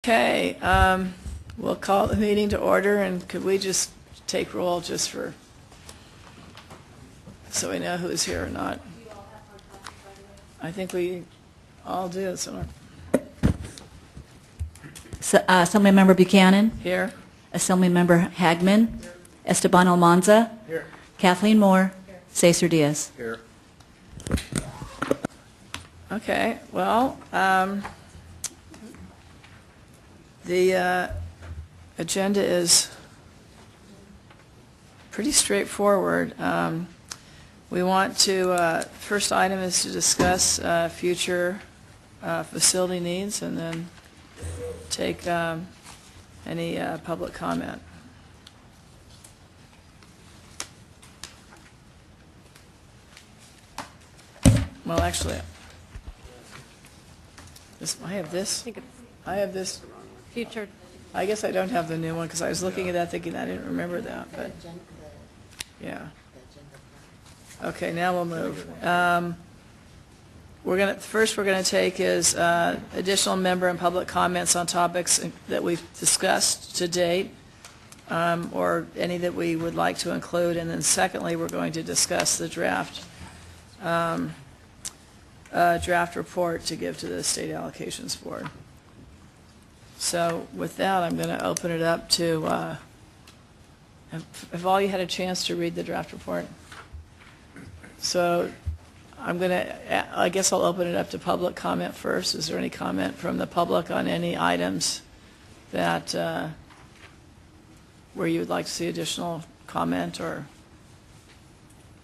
Okay, we'll call the meeting to order, and could we just take roll just for, so we know who's here or not? I think we all do. So Assemblymember Buchanan. here. Assemblymember Hagman. Here. Esteban Almanza. Here. Kathleen Moore. Here. Cesar Diaz. Here. Okay, well, the agenda is pretty straightforward. We want to, first item is to discuss future facility needs, and then take any public comment. Well, actually, I have this. Future. I guess I don't have the new one because I was looking at that thinking I didn't remember that, but yeah. Okay, now we'll move. First we're gonna take is additional member and public comments on topics that we've discussed to date, or any that we would like to include, and then secondly we're going to discuss the draft report to give to the State Allocations Board. So with that, I'm going to open it up to, have all you had a chance to read the draft report? So I guess I'll open it up to public comment first. Is there any comment from the public on any items that, where you would like to see additional comment or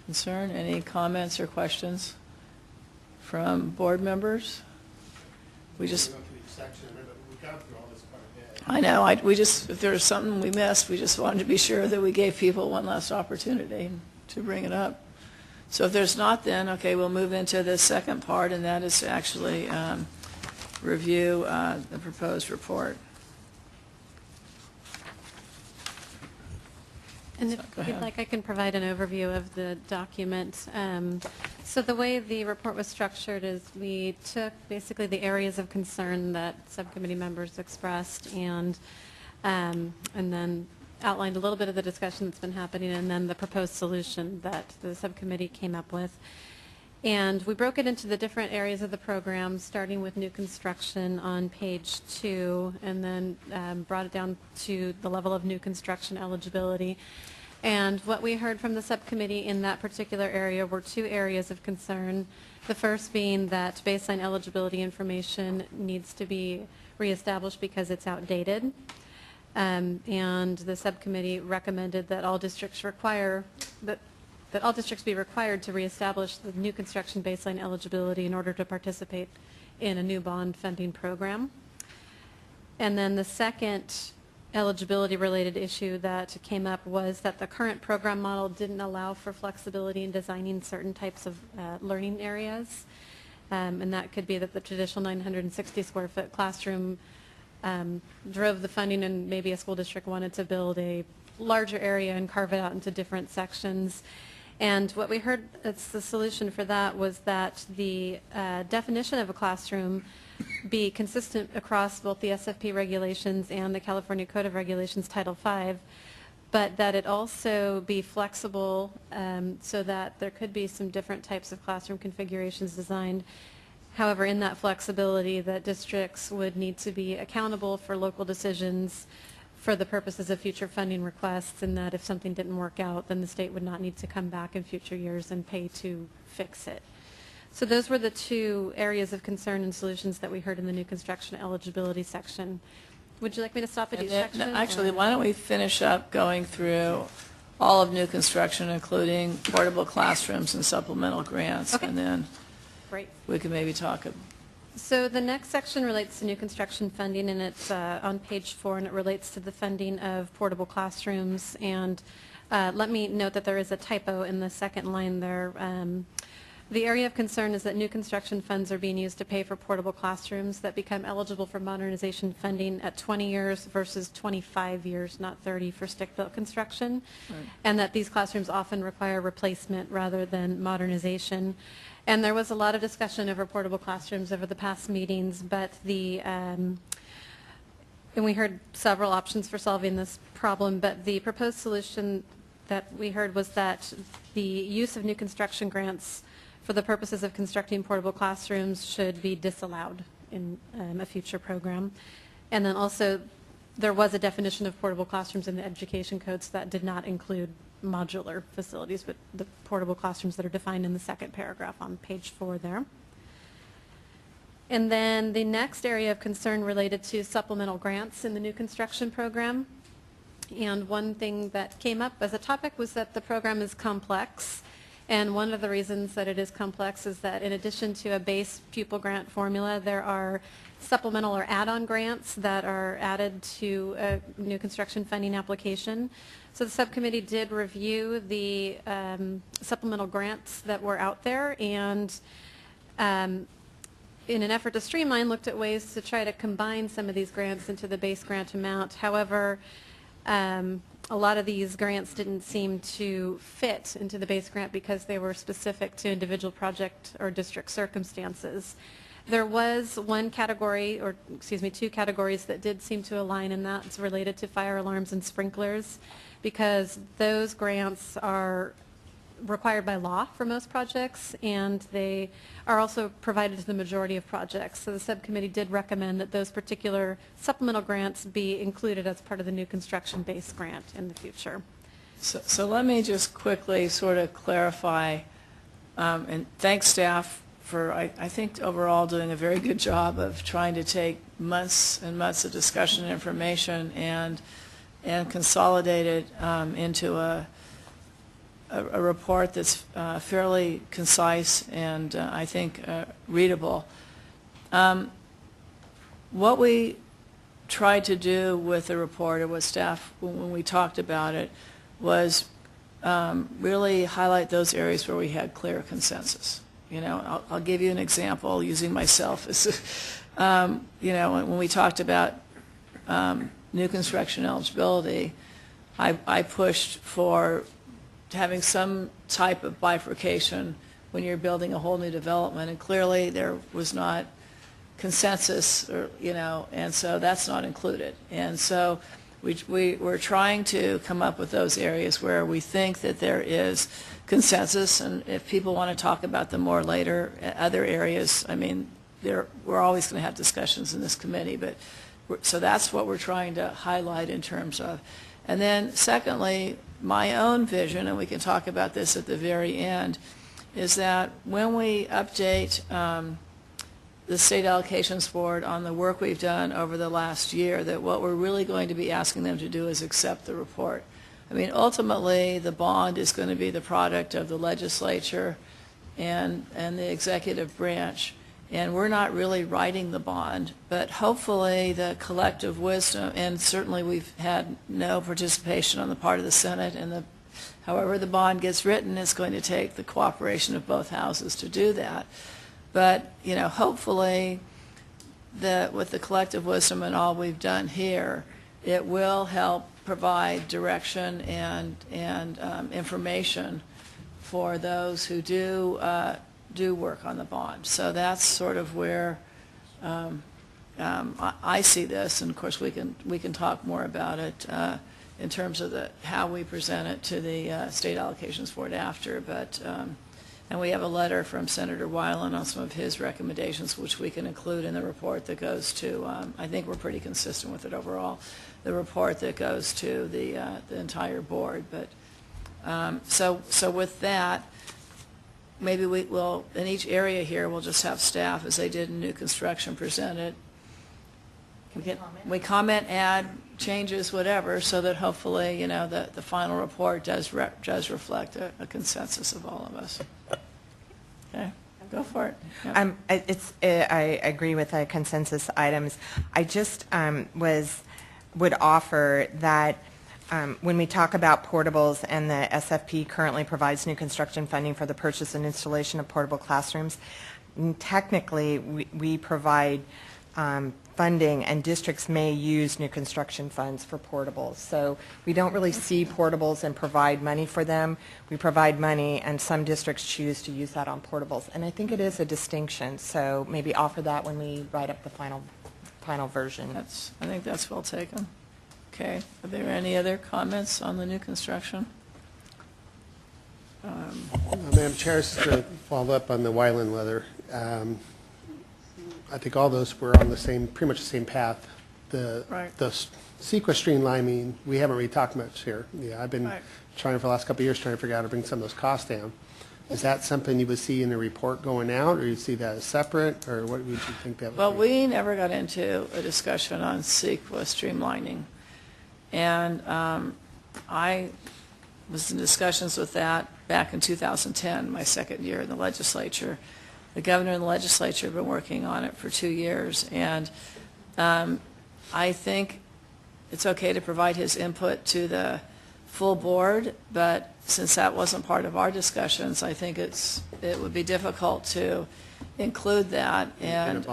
concern? Any comments or questions from board members? We just... I know, if there was something we missed, we just wanted to be sure that we gave people one last opportunity to bring it up. So if there's not, then, okay, we'll move into the second part, and that is to actually review the proposed report. And if you'd like, I can provide an overview of the document. So the way the report was structured is we took basically the areas of concern that subcommittee members expressed, and then outlined a little bit of the discussion that's been happening, and then the proposed solution that the subcommittee came up with. And we broke it into the different areas of the program, starting with new construction on page 2, and then brought it down to the level of new construction eligibility. And what we heard from the subcommittee in that particular area were two areas of concern. The first being that baseline eligibility information needs to be reestablished because it's outdated. And the subcommittee recommended that all districts that all districts be required to reestablish the new construction baseline eligibility in order to participate in a new bond funding program. And then the second eligibility related issue that came up was that the current program model didn't allow for flexibility in designing certain types of learning areas. And that could be that the traditional 960 square foot classroom drove the funding, and maybe a school district wanted to build a larger area and carve it out into different sections. And what we heard as the solution for that was that the definition of a classroom be consistent across both the SFP regulations and the California Code of Regulations Title V, but that it also be flexible so that there could be some different types of classroom configurations designed. However, in that flexibility, that districts would need to be accountable for local decisions for the purposes of future funding requests, and that if something didn't work out, then the state would not need to come back in future years and pay to fix it. So those were the two areas of concern and solutions that we heard in the new construction eligibility section. Would you like me to stop at each section? Actually, why don't we finish up going through all of new construction, including portable classrooms and supplemental grants, okay. And then Great. We can maybe talk. So the next section relates to new construction funding, and it's on page 4, and it relates to the funding of portable classrooms. And let me note that there is a typo in the second line there. The area of concern is that new construction funds are being used to pay for portable classrooms that become eligible for modernization funding at 20 years versus 25 years, not 30, for stick-built construction, right. And that these classrooms often require replacement rather than modernization. And there was a lot of discussion over portable classrooms over the past meetings, but the And we heard several options for solving this problem, but the proposed solution that we heard was that the use of new construction grants for the purposes of constructing portable classrooms should be disallowed in a future program. And then also, there was a definition of portable classrooms in the education codes that did not include modular facilities, but the portable classrooms that are defined in the second paragraph on page 4 there. And then the next area of concern related to supplemental grants in the new construction program. And one thing that came up as a topic was that the program is complex. And one of the reasons that it is complex is that in addition to a base pupil grant formula, there are supplemental or add-on grants that are added to a new construction funding application. So the subcommittee did review the supplemental grants that were out there, and in an effort to streamline, looked at ways to try to combine some of these grants into the base grant amount. However, a lot of these grants didn't seem to fit into the base grant because they were specific to individual project or district circumstances. There was one category, or excuse me, 2 categories that did seem to align, and that's related to fire alarms and sprinklers, because those grants are required by law for most projects, and they are also provided to the majority of projects. So the subcommittee did recommend that those particular supplemental grants be included as part of the new construction base grant in the future. So let me just quickly sort of clarify, and thank staff for, I think, overall doing a very good job of trying to take months and months of discussion and information and consolidate it into a report that's fairly concise and I think readable. What we tried to do with the report, or what staff, when we talked about it, was really highlight those areas where we had clear consensus. You know, I'll give you an example using myself as, you know, when we talked about new construction eligibility, I pushed for having some type of bifurcation when you're building a whole new development, and clearly there was not consensus, or, you know, and so that's not included. And so we're trying to come up with those areas where we think that there is consensus, and if people want to talk about them more later, other areas, I mean, we're always going to have discussions in this committee, but so that's what we're trying to highlight in terms of. And then secondly, my own vision, and we can talk about this at the very end, is that when we update the State Allocations Board on the work we've done over the last year, that what we're really going to be asking them to do is accept the report. I mean, ultimately, the bond is going to be the product of the legislature and the executive branch, and we're not really writing the bond, but hopefully the collective wisdom, and certainly we've had no participation on the part of the Senate, and however the bond gets written is going to take the cooperation of both houses to do that. But, you know, hopefully with the collective wisdom and all we've done here, it will help provide direction and information for those who do work on the bond. So that's sort of where I see this, and of course we can talk more about it in terms of how we present it to the State Allocations Board after. But and we have a letter from Senator Weiland on some of his recommendations, which we can include in the report that goes to, I think we're pretty consistent with it overall, the report that goes to the entire board. But so with that, maybe we will, in each area here, we'll just have staff, as they did in new construction, present it. We comment, add, changes, whatever, so that hopefully, you know, the final report does reflect a consensus of all of us. Okay, go for it. Yeah. I agree with the consensus items. I just would offer that when we talk about portables, and the SFP currently provides new construction funding for the purchase and installation of portable classrooms, technically we provide funding, and districts may use new construction funds for portables. So we don't really see portables and provide money for them. We provide money, and some districts choose to use that on portables. And I think it is a distinction, so maybe offer that when we write up the final final version. I think that's well taken. Okay, are there any other comments on the new construction? Madam Chair, just to follow up on the Wyland letter, I think all those were on the same, pretty much the same path. Right. The CEQA streamlining, we haven't really talked much here. Yeah, I've been Right. trying for the last couple of years, trying to figure out how to bring some of those costs down. Is that something you would see in the report going out, or you see that as separate, or what would you think that would be? Well, we never got into a discussion on CEQA streamlining. And I was in discussions with that back in 2010, my second year in the legislature. The governor and the legislature have been working on it for 2 years. And I think it's okay to provide his input to the full board, but since that wasn't part of our discussions, I think it would be difficult to include that. And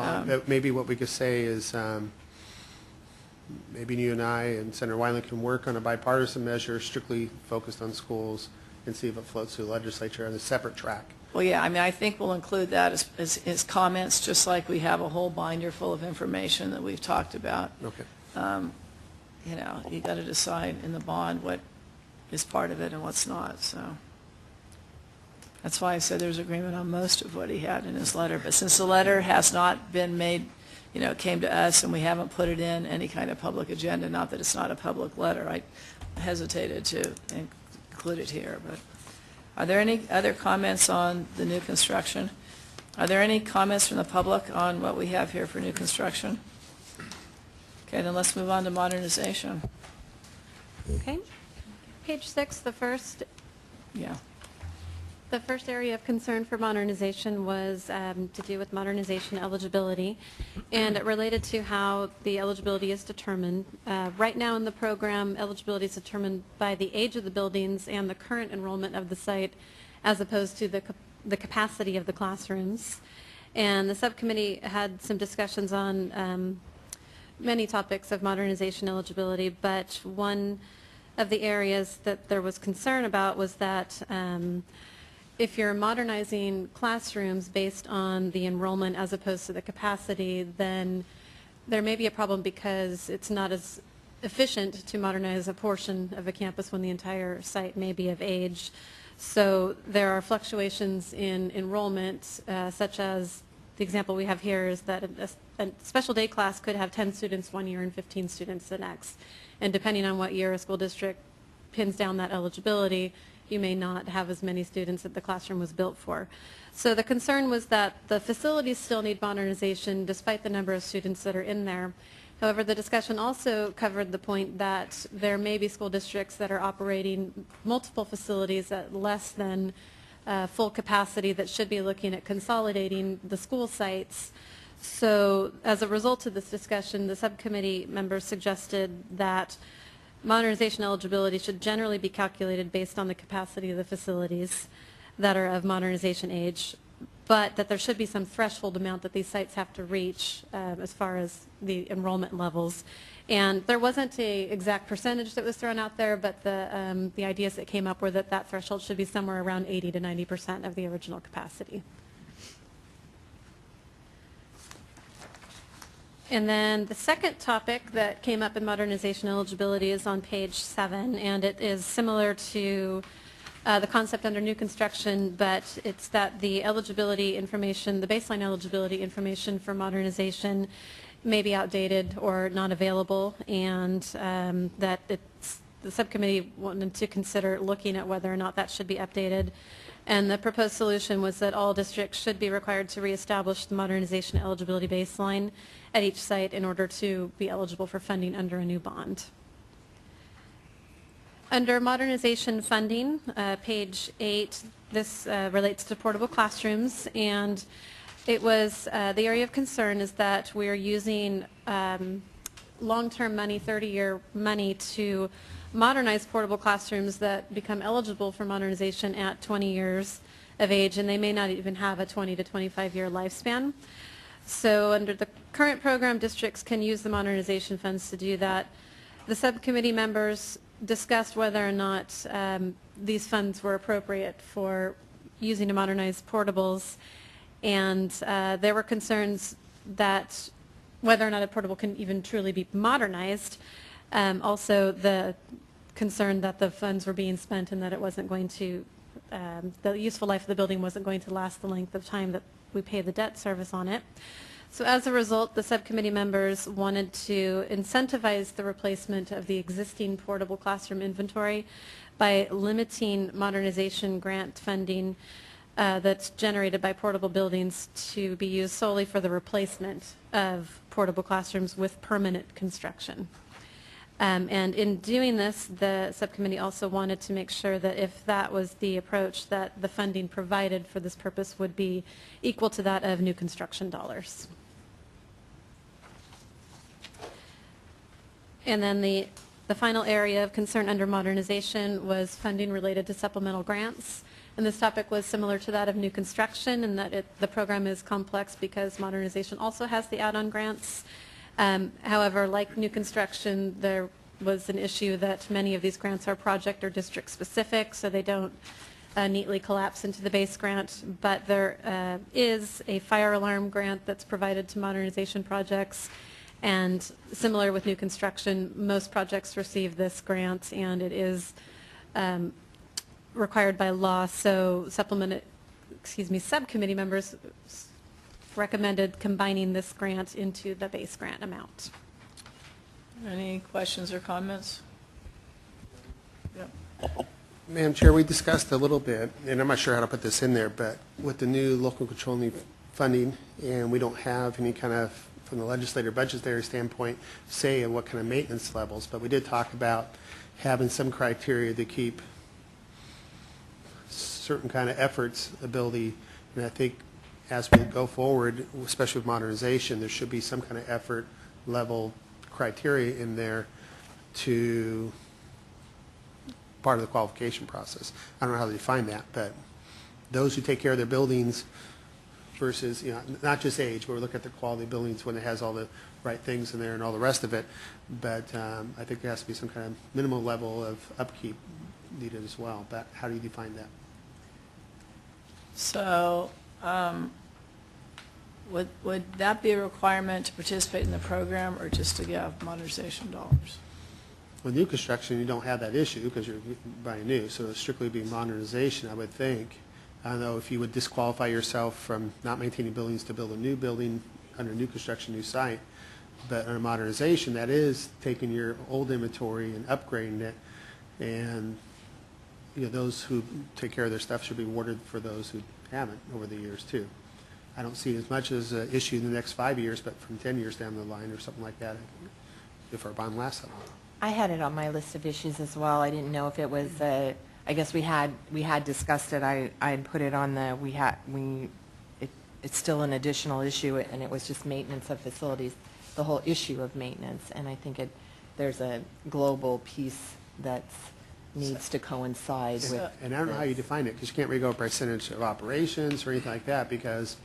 maybe what we could say is maybe you and I and Senator Wyland can work on a bipartisan measure strictly focused on schools and see if it floats through the legislature on a separate track. well, yeah, I mean, I think we'll include that as comments, just like we have a whole binder full of information that we've talked about. Okay. You know, you got to decide in the bond what is part of it and what's not, so. That's why I said there's agreement on most of what he had in his letter. But since the letter has not been made, you know, it came to us and we haven't put it in any kind of public agenda, not that it's not a public letter, I hesitated to include it here. But are there any other comments on the new construction? Are there any comments from the public on what we have here for new construction? Okay, then let's move on to modernization. Okay. Page 6, the first area of concern for modernization was to do with modernization eligibility, and it related to how the eligibility is determined. Right now in the program, eligibility is determined by the age of the buildings and the current enrollment of the site, as opposed to the capacity of the classrooms. And the subcommittee had some discussions on many topics of modernization eligibility, but one of the areas that there was concern about was that if you're modernizing classrooms based on the enrollment as opposed to the capacity, then there may be a problem because it's not as efficient to modernize a portion of a campus when the entire site may be of age. So there are fluctuations in enrollment, such as the example we have here is that a special day class could have 10 students one year and 15 students the next. And depending on what year a school district pins down that eligibility, you may not have as many students that the classroom was built for. So the concern was that the facilities still need modernization despite the number of students that are in there. However, the discussion also covered the point that there may be school districts that are operating multiple facilities at less than full capacity that should be looking at consolidating the school sites. So as a result of this discussion, the subcommittee members suggested that modernization eligibility should generally be calculated based on the capacity of the facilities that are of modernization age, but that there should be some threshold amount that these sites have to reach as far as the enrollment levels. And there wasn't an exact percentage that was thrown out there, but the ideas that came up were that that threshold should be somewhere around 80 to 90% of the original capacity. And then the second topic that came up in modernization eligibility is on page 7, and it is similar to the concept under new construction, but it's that the eligibility information, the baseline eligibility information for modernization may be outdated or not available, and that the subcommittee wanted to consider looking at whether or not that should be updated. And the proposed solution was that all districts should be required to reestablish the modernization eligibility baseline at each site in order to be eligible for funding under a new bond. Under modernization funding, page 8, this relates to portable classrooms, and it was the area of concern is that we are using long-term money, 30-year money, to modernize portable classrooms that become eligible for modernization at 20 years of age, and they may not even have a 20 to 25-year lifespan. So under the current program, districts can use the modernization funds to do that. The subcommittee members discussed whether or not these funds were appropriate for using to modernize portables, and there were concerns that whether or not a portable can even truly be modernized. Also, the concern that the funds were being spent and that it wasn't going to, the useful life of the building wasn't going to last the length of time that we pay the debt service on it. So as a result, the subcommittee members wanted to incentivize the replacement of the existing portable classroom inventory by limiting modernization grant funding that's generated by portable buildings to be used solely for the replacement of portable classrooms with permanent construction. And in doing this, the subcommittee also wanted to make sure that if that was the approach, that the funding provided for this purpose would be equal to that of new construction dollars. And then the final area of concern under modernization was funding related to supplemental grants. And this topic was similar to that of new construction in that the program is complex because modernization also has the add-on grants. However, like new construction, there was an issue that many of these grants are project or district specific, so they don't neatly collapse into the base grant. But there is a fire alarm grant that's provided to modernization projects. And similar with new construction, most projects receive this grant, and it is required by law. So subcommittee members recommended combining this grant into the base grant amount. Any questions or comments? Yep. Madam Chair, we discussed a little bit, and I'm not sure how to put this in there, but with the new local controlling funding, and we don't have any kind of, from the legislative budgetary standpoint, say in what kind of maintenance levels, but we did talk about having some criteria to keep certain kind of efforts, ability, and I think as we go forward, especially with modernization, there should be some kind of effort level criteria in there to part of the qualification process. I don't know how to define that, but those who take care of their buildings versus, you know, not just age, but we look at the quality of buildings when it has all the right things in there and all the rest of it, but I think there has to be some kind of minimal level of upkeep needed as well. But how do you define that? So would that be a requirement to participate in the program or just to get modernization dollars? With new construction, you don't have that issue because you're buying new, so it'd strictly be modernization, I would think. I don't know if you would disqualify yourself from not maintaining buildings to build a new building under new construction, new site, but under modernization, that is taking your old inventory and upgrading it, and you know, those who take care of their stuff should be rewarded for those who haven't over the years too. I don't see it as much as an issue in the next 5 years, but from 10 years down the line or something like that, if our bond lasts that long. I had it on my list of issues as well. I didn't know if it was I guess we had discussed it. I had put it on the it's still an additional issue, and it was just maintenance of facilities, the whole issue of maintenance, and I think there's a global piece that needs to coincide with. And I don't know how you define it, because you can't really go a percentage of operations or anything like that, because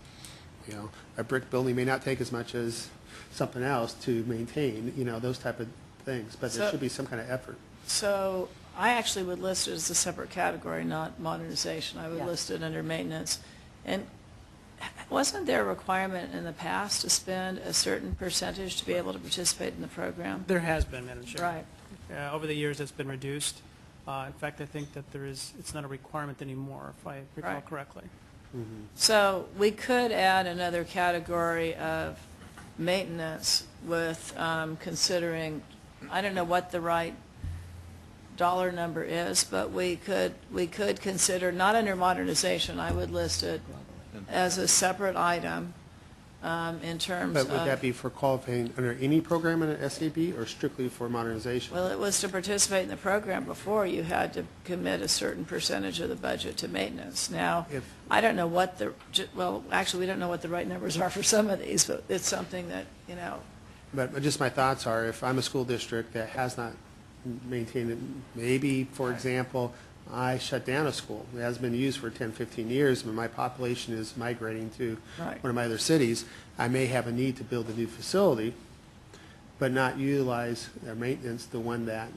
you know, a brick building may not take as much as something else to maintain, you know, those type of things, but there should be some kind of effort. So I actually would list it as a separate category, not modernization. I would list it under maintenance. And wasn't there a requirement in the past to spend a certain percentage to be able to participate in the program? There has been, Madam Chair. Right. Over the years, it's been reduced. In fact, I think that it's not a requirement anymore, if I recall correctly. Mm-hmm. So we could add another category of maintenance with considering, I don't know what the right dollar number is, but we could consider, not under modernization, I would list it as a separate item in terms of. But would that be for qualifying under any program in an SAB or strictly for modernization? Well, it was to participate in the program before, you had to commit a certain percentage of the budget to maintenance. Now, I don't know what well, actually, we don't know what the right numbers are for some of these, but it's something that, you know. But just my thoughts are, if I'm a school district that has not maintained it, maybe, for example, I shut down a school. It hasn't been used for 10, 15 years, but my population is migrating to one of my other cities. I may have a need to build a new facility, but not utilize their maintenance, the one that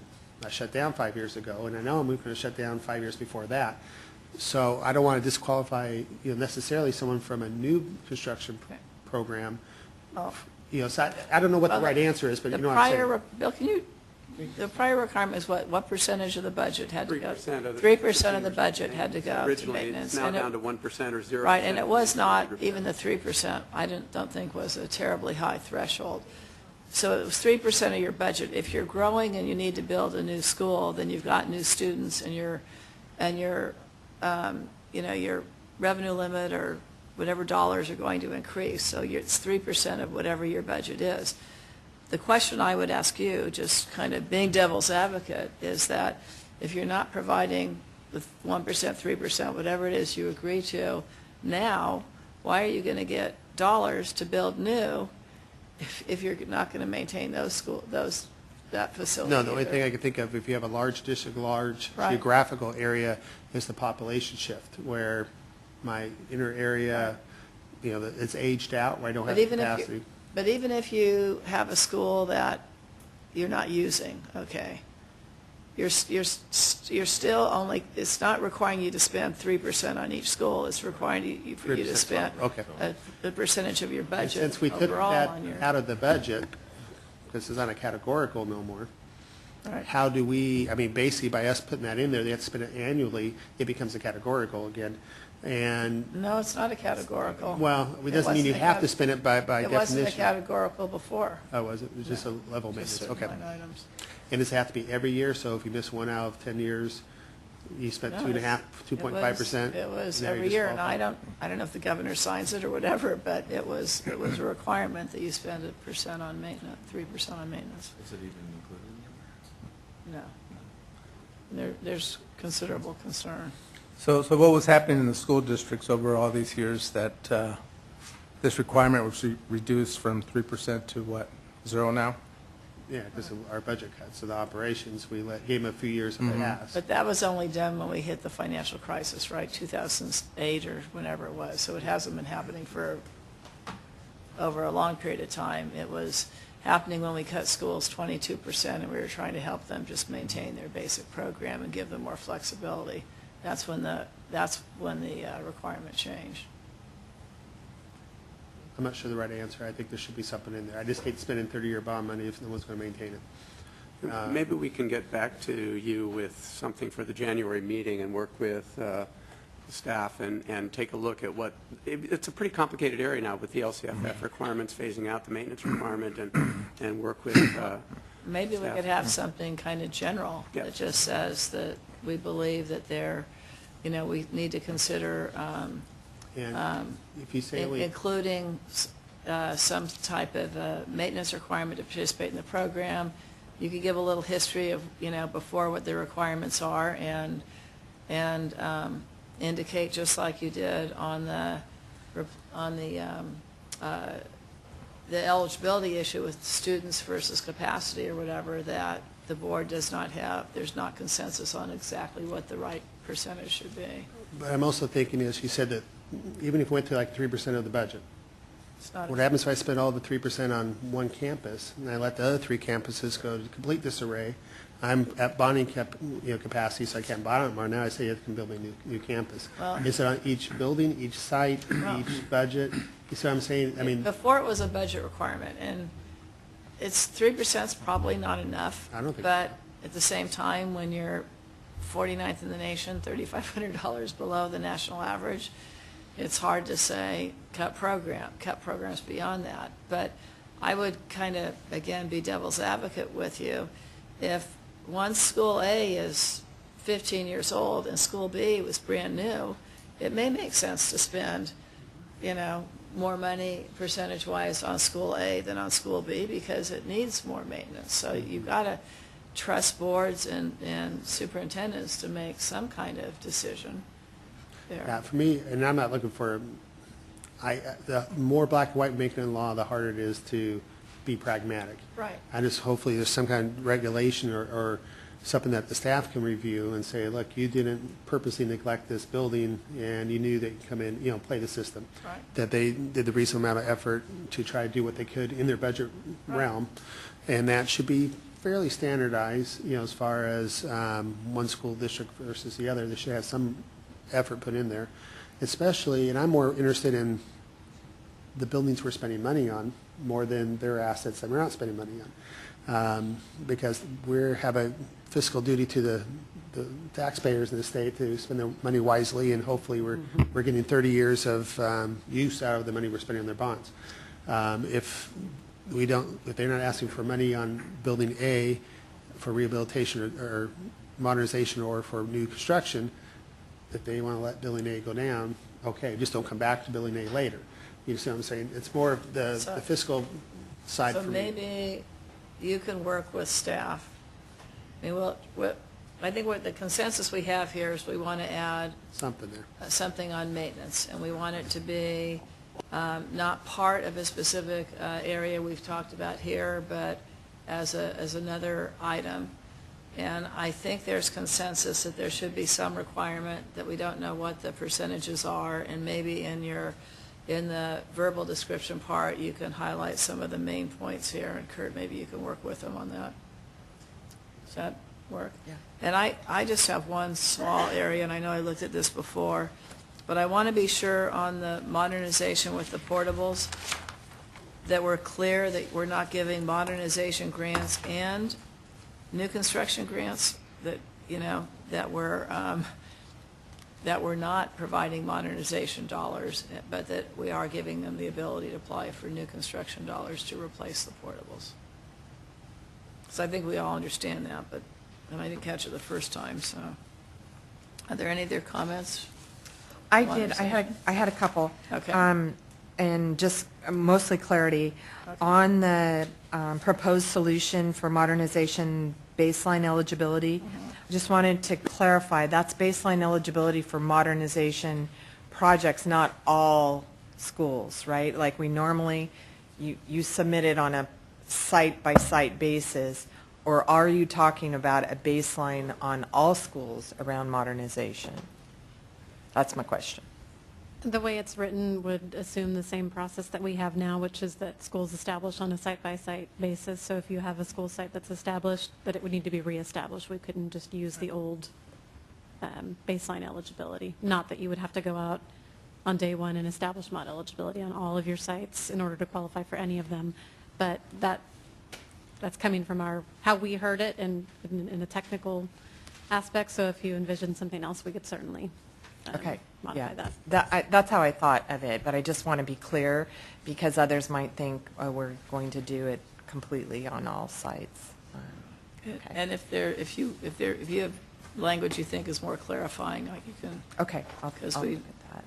I shut down 5 years ago, and I know I'm going to shut down 5 years before that. So I don't want to disqualify necessarily someone from a new construction program, so I don't know what the right answer is, but you know what I'm saying. Bill, the prior requirement is what percentage of the budget had to go? 3% of the- 3% of the budget had to go to Originally, maintenance. it's now and it- down to 1% or 0%. Right, and it was not, even the 3%, I don't think was a terribly high threshold. So it was 3% of your budget. If you're growing and you need to build a new school, then you've got new students and your revenue limit or whatever dollars are going to increase. So it's 3% of whatever your budget is. The question I would ask you, just kind of being devil's advocate, is that if you're not providing the 1%, 3%, whatever it is you agree to now, why are you going to get dollars to build new if you're not going to maintain that facility? No, the only either? thing I can think of, if you have a large district, large Right. geographical area, is the population shift, where my inner area, it's aged out, where I don't have the capacity. But even if you have a school that you're not using, okay, you're still only, it's not requiring you to spend 3% on each school. It's requiring you for you to 3%, spend okay. a percentage of your And budget since we took overall that on your. out of the budget, this is not a categorical no more, Right. how do we, basically by us putting that in there, they have to spend it annually, it becomes a categorical again. And, No, it's not a categorical. well, it doesn't mean you have to spend it by It wasn't a definition. categorical before. Oh, was it? It was just a level Just maintenance, certain okay. line items. And does it have to be every year? So if you miss one out of 10 years, you spent No, 2.5%, it was- 2.5%? It was now you're every year, and disqualified. I don't know if the governor signs it or whatever, but it was a requirement that you spend 1% on maintenance, 3% on maintenance. Is it even included? No. There's considerable concern. So what was happening in the school districts over all these years that this requirement was reduced from 3% to what, 0 now? Yeah, because of our budget cuts, so the operations, we gave them a few years of pass. But that was only done when we hit the financial crisis, right, 2008 or whenever it was. So it hasn't been happening for over a long period of time. It was happening when we cut schools 22%, and we were trying to help them just maintain their basic program and give them more flexibility. That's when the requirement changed. I'm not sure the right answer. I think there should be something in there. I just hate spending 30-year bond money if no one's going to maintain it. Maybe we can get back to you with something for the January meeting and work with the staff and take a look at what, it's a pretty complicated area now with the LCFF requirements phasing out the maintenance requirement and work with Maybe we staff. could have something kind of general Yeah. that just says that we believe that we need to consider And if you say including some type of maintenance requirement to participate in the program. You could give a little history of, before what the requirements are and indicate, just like you did on the eligibility issue with students versus capacity or whatever, that the board does not have, there's not consensus on exactly what the right percentage should be. But I'm also thinking, as you said, that even if we went to like 3% of the budget, It's not. what happens if I spend all the 3% on one campus, and I let the other 3 campuses go to complete this array? I'm at bonding capacity, so I can't bond it more. Now I say you can build a new campus. Well- Is it on each building, each site, each budget? You see what I'm saying? Before it was a budget requirement, and it's 3% is probably not enough. I don't think so. But at the same time, when you're 49th in the nation, $3,500 below the national average, it's hard to say cut programs beyond that. But I would kind of, again, be devil's advocate with you. If one school A is 15 years old and school B was brand new, it may make sense to spend, more money percentage-wise on school A than on school B because it needs more maintenance. So you've got to trust boards and superintendents to make some kind of decision there. Yeah, for me, and I'm not looking for, the more black and white we make it in law, the harder it is to be pragmatic. Right. I just, hopefully there's some kind of regulation or something that the staff can review and say, look, you didn't purposely neglect this building and you knew that you come in, play the system. Right. That they did the reasonable amount of effort to try to do what they could in their budget realm. And that should be fairly standardized, as far as one school district versus the other. They should have some effort put in there, especially, and I'm more interested in the buildings we're spending money on more than their assets that we're not spending money on. Because we have a fiscal duty to the taxpayers in the state to spend their money wisely, and hopefully we're getting 30 years of use out of the money we're spending on their bonds. If they're not asking for money on building A for rehabilitation or modernization or for new construction, if they want to let building A go down, okay, just don't come back to building A later. You see what I'm saying? It's more of the fiscal side for me. So maybe you can work with staff. I mean, I think what the consensus we have here is we want to add Something there. something on maintenance, and we want it to be not part of a specific area we've talked about here, but as another item. And I think there's consensus that there should be some requirement that we don't know what the percentages are, and maybe in the verbal description part, you can highlight some of the main points here, and Kurt, maybe you can work with them on that. Does that work? Yeah. And I just have one small area, and I know I looked at this before, but I want to be sure on the modernization with the portables that we're clear that we're not giving modernization grants and new construction grants, that, you know, that we're not providing modernization dollars, but that we are giving them the ability to apply for new construction dollars to replace the portables. So I think we all understand that, and I didn't catch it the first time, so. Are there any other comments? I did. I had a couple. Okay. And just mostly clarity. Okay. On the proposed solution for modernization baseline eligibility, I just wanted to clarify, that's baseline eligibility for modernization projects, not all schools, right? Like we normally, you submit it on a site-by-site basis, or are you talking about a baseline on all schools around modernization? That's my question. The way it's written would assume the same process that we have now, which is that schools establish on a site-by-site basis. So if you have a school site that's established, that it would need to be reestablished. We couldn't just use the old baseline eligibility. Not that you would have to go out on day one and establish mod eligibility on all of your sites in order to qualify for any of them. But that's coming from how we heard it in a technical aspect. So if you envision something else, we could certainly modify that. That's how I thought of it, but I just want to be clear because others might think, oh, we're going to do it completely on all sites. Okay. And if you have language you think is more clarifying, like you can. Okay, I'll Because look we- at that.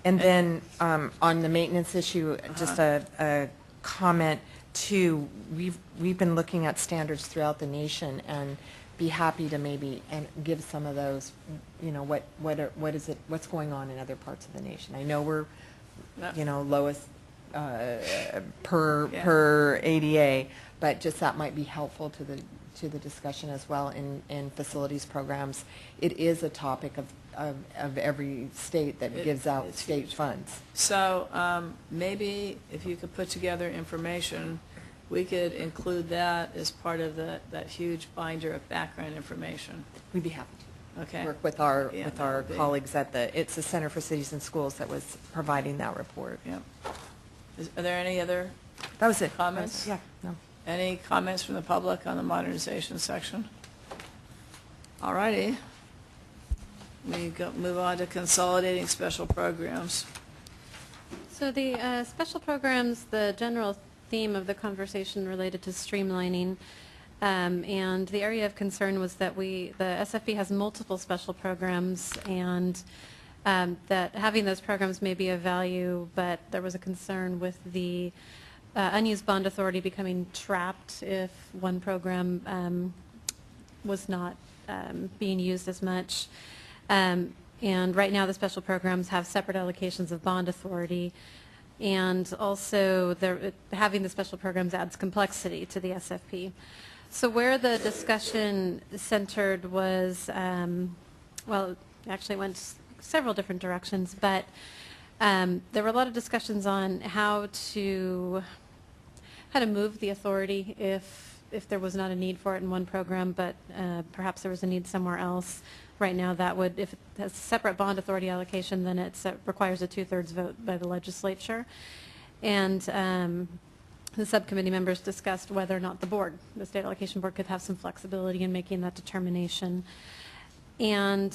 And then on the maintenance issue, just a comment too. We've been looking at standards throughout the nation and be happy to maybe give some of those, you know, what's going on in other parts of the nation. I know we're, you know, lowest per ADA, but just that might be helpful to the discussion as well in facilities programs. It is a topic of every state that gives out state funds. So maybe if you could put together information, we could include that as part of that huge binder of background information. We'd be happy to. Okay. Work with our that would be- colleagues at it's the Center for Cities and Schools that was providing that report. Yeah. Are there any other That was it. comments? Yeah, no. Any comments from the public on the modernization section? All righty. Move on to consolidating special programs. So the special programs, the general theme of the conversation related to streamlining, and the area of concern was that the SFP has multiple special programs, and that having those programs may be of value, but there was a concern with the unused bond authority becoming trapped if one program was not being used as much. And right now the special programs have separate allocations of bond authority, and also having the special programs adds complexity to the SFP. So where the discussion centered was, well, it actually went several different directions, but there were a lot of discussions on how to move the authority if there was not a need for it in one program, but perhaps there was a need somewhere else. Right now, if it has separate bond authority allocation, then it requires a 2/3 vote by the legislature. And the subcommittee members discussed whether or not the State Allocation Board, could have some flexibility in making that determination. And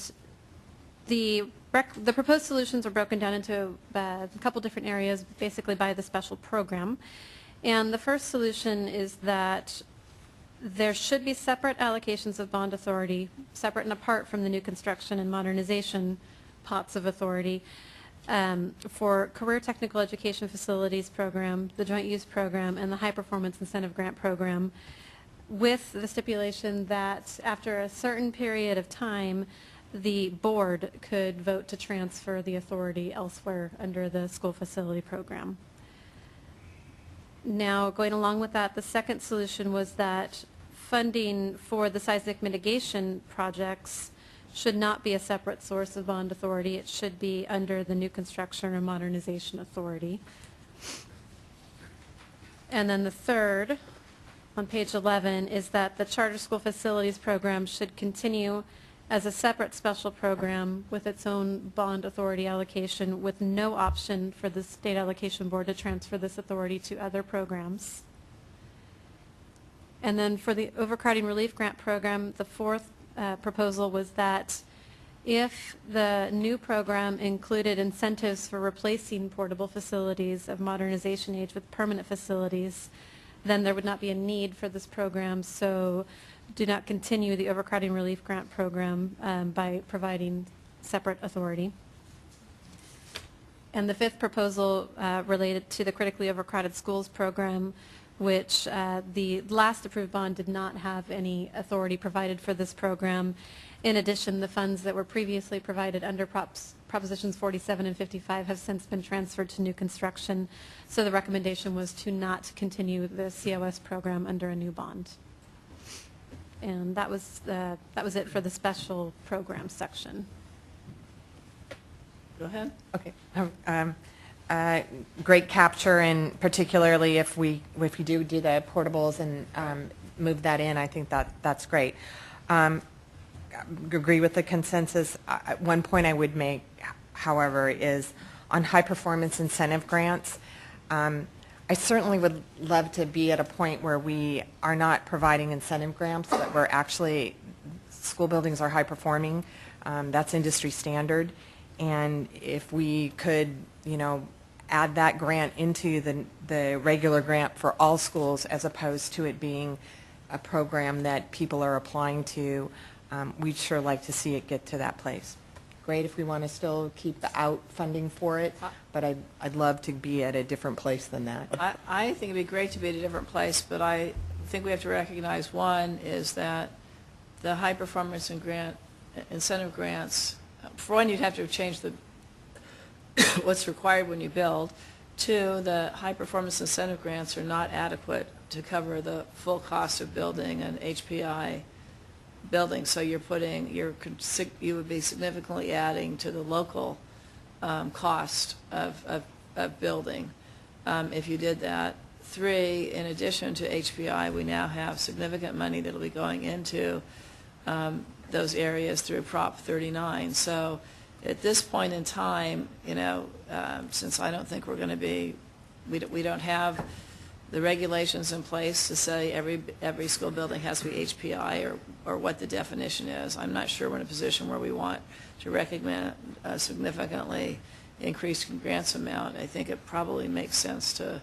the proposed solutions are broken down into a couple different areas, basically by the special program. And the first solution is that there should be separate allocations of bond authority, separate and apart from the new construction and modernization pots of authority, for Career Technical Education Facilities Program, the Joint Use Program, and the High Performance Incentive Grant Program, with the stipulation that after a certain period of time, the board could vote to transfer the authority elsewhere under the school facility program. Now, going along with that, the second solution was that funding for the seismic mitigation projects should not be a separate source of bond authority. It should be under the new construction or modernization authority. And then the third, on page 11, is that the charter school facilities program should continue as a separate special program with its own bond authority allocation, with no option for the State Allocation Board to transfer this authority to other programs. And then for the overcrowding relief grant program, the fourth proposal was that if the new program included incentives for replacing portable facilities of modernization age with permanent facilities, then there would not be a need for this program. So do not continue the overcrowding relief grant program by providing separate authority. And the fifth proposal related to the critically overcrowded schools program, which the last approved bond did not have any authority provided for this program. In addition, the funds that were previously provided under Propositions 47 and 55 have since been transferred to new construction. So the recommendation was to not continue the COS program under a new bond. And that was it for the special program section. Go ahead. Okay. Great capture, and particularly if we do the portables and move that in, I think that's great. Agree with the consensus. One point I would make, however, is on high performance incentive grants. I certainly would love to be at a point where we are not providing incentive grants, that we're actually, school buildings are high performing. That's industry standard. And if we could, add that grant into the regular grant for all schools, as opposed to it being a program that people are applying to, we'd sure like to see it get to that place. Great if we want to still keep the out funding for it, but I'd love to be at a different place than that. I think it'd be great to be at a different place, but I think we have to recognize, one, is that the high performance and incentive grants, for one, you'd have to change what's required when you build. Two, the high performance incentive grants are not adequate to cover the full cost of building an HPI building, so you would be significantly adding to the local cost of building if you did that. Three, in addition to HPI, we now have significant money that will be going into those areas through Prop 39. So at this point in time, since I don't think we're going to be, we don't have the regulations in place to say every school building has to be HPI or what the definition is. I'm not sure we're in a position where we want to recommend a significantly increased grants amount. I think it probably makes sense to.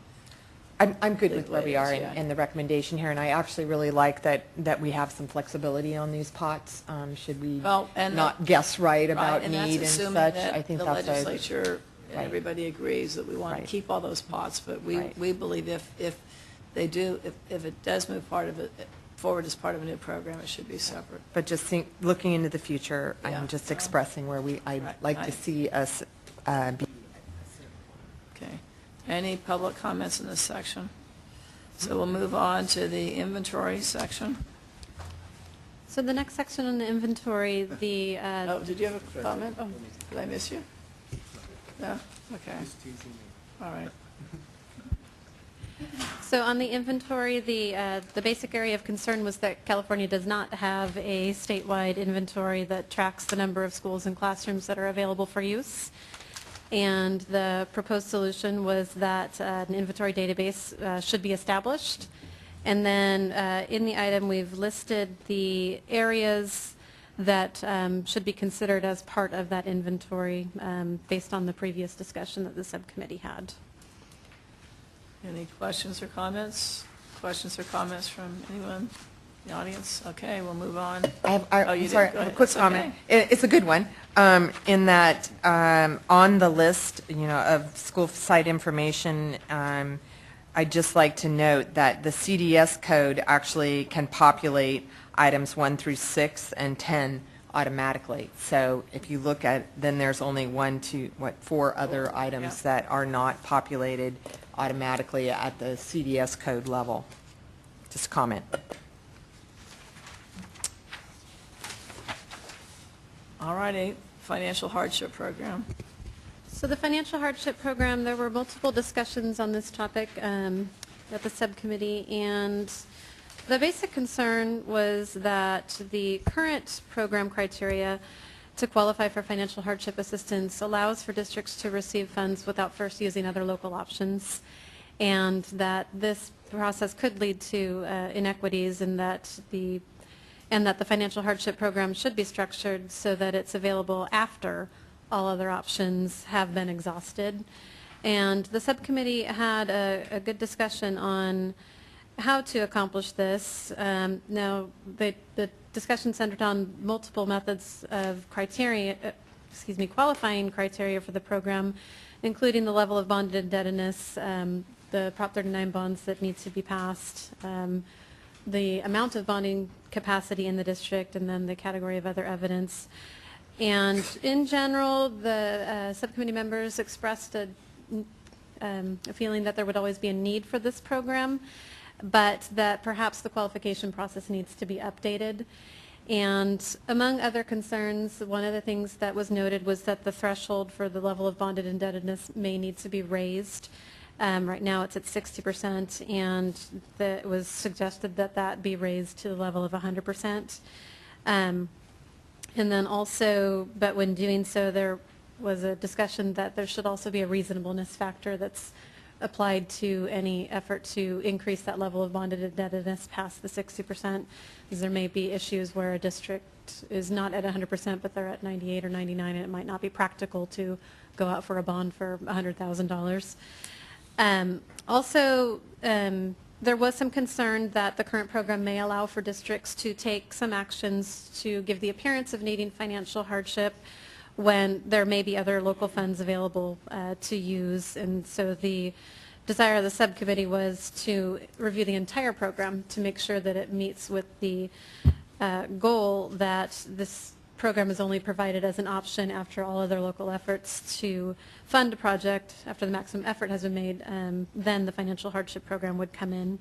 I'm good with where we are in the recommendation here, and I actually really like that we have some flexibility on these pots. Should we not guess right about need and such? I think the that's legislature and everybody agrees that we want to keep all those pots, but we believe if it does move forward as part of a new program, it should be separate. But just looking into the future, I'm just expressing where I'd like to see us be. Okay. Any public comments in this section? So we'll move on to the inventory section. So the next section on the inventory, the... oh, did you have a comment? Oh, did I miss you? No? Okay. All right. So on the inventory, the basic area of concern was that California does not have a statewide inventory that tracks the number of schools and classrooms that are available for use. And the proposed solution was that an inventory database should be established. And then in the item, we've listed the areas that should be considered as part of that inventory based on the previous discussion that the subcommittee had. Any questions or comments? Questions or comments from anyone in the audience? Okay, we'll move on. Oh, you did. Sorry, Go a ahead. quick It's comment. okay. It's a good one, in that on the list, of school site information, I'd just like to note that the CDS code actually can populate items 1 through 6 and 10 automatically. So if you look at, then there's only 4 other items that are not populated automatically at the CDS code level. Just a comment. All righty, financial hardship program. So the financial hardship program, there were multiple discussions on this topic at the subcommittee, and the basic concern was that the current program criteria to qualify for financial hardship assistance allows for districts to receive funds without first using other local options, and that this process could lead to inequities, and that the financial hardship program should be structured so that it's available after all other options have been exhausted. And the subcommittee had a good discussion on how to accomplish this. Now, the discussion centered on multiple methods of qualifying criteria for the program, including the level of bonded indebtedness, the Prop 39 bonds that need to be passed, the amount of bonding capacity in the district, and then the category of other evidence. And in general, the subcommittee members expressed a feeling that there would always be a need for this program, but that perhaps the qualification process needs to be updated. And among other concerns, one of the things that was noted was that the threshold for the level of bonded indebtedness may need to be raised. Right now it's at 60%, and it was suggested that that be raised to the level of 100%. And then also, but when doing so, there was a discussion that there should also be a reasonableness factor that's applied to any effort to increase that level of bonded indebtedness past the 60%, because there may be issues where a district is not at 100%, but they're at 98 or 99, and it might not be practical to go out for a bond for $100,000. Also, there was some concern that the current program may allow for districts to take some actions to give the appearance of needing financial hardship when there may be other local funds available to use. And so the desire of the subcommittee was to review the entire program to make sure that it meets with the goal that this program is only provided as an option after all other local efforts to fund a project. After the maximum effort has been made, then the financial hardship program would come in.